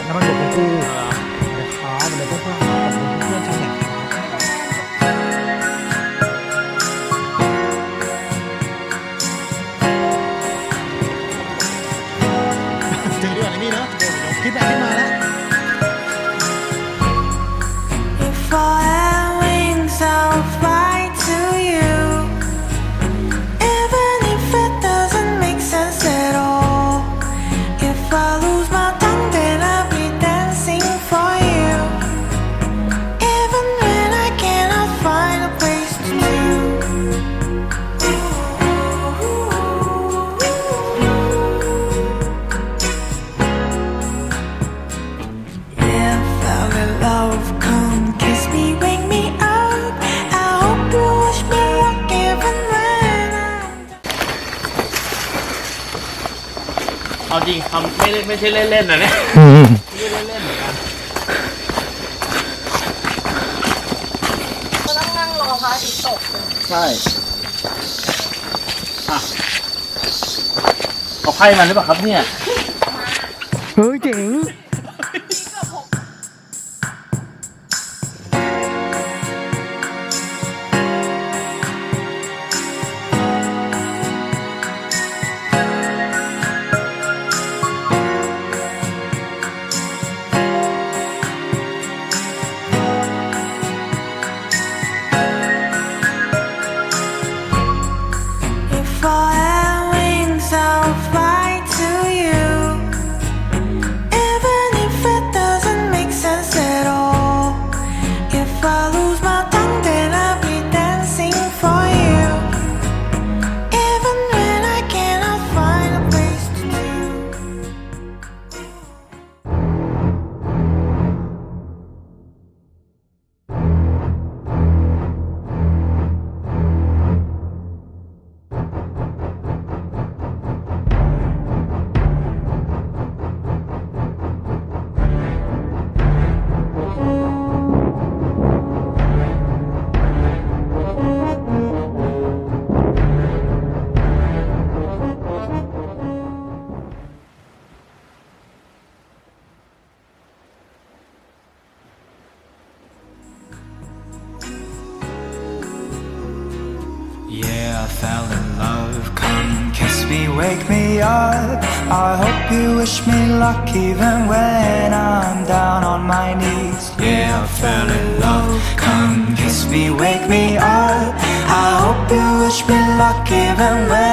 น้ำมันบกของกูนะครับเดี๋ยวเพื่อนๆขอบคุณเพื่อนๆชาวเน็ตเจอด้วยอะไรนี่เนาะคิดไปคิดมาแล้วเอาจริงทำไม่ใช่เล่นๆนะเนี่ยไม่ได้เล่นๆเหมือนกันก็ต้องนั่งรอพระอาทิตย์ตกเลยใช่อ่ะเอาไพ่มาหรือเปล่าครับเนี่ยเฮ้ยเจ๋งI fell in love, come kiss me, wake me up. I hope you wish me luck even when I'm down on my knees. Yeah, I fell in love, come kiss me, wake me up. I hope you wish me luck even when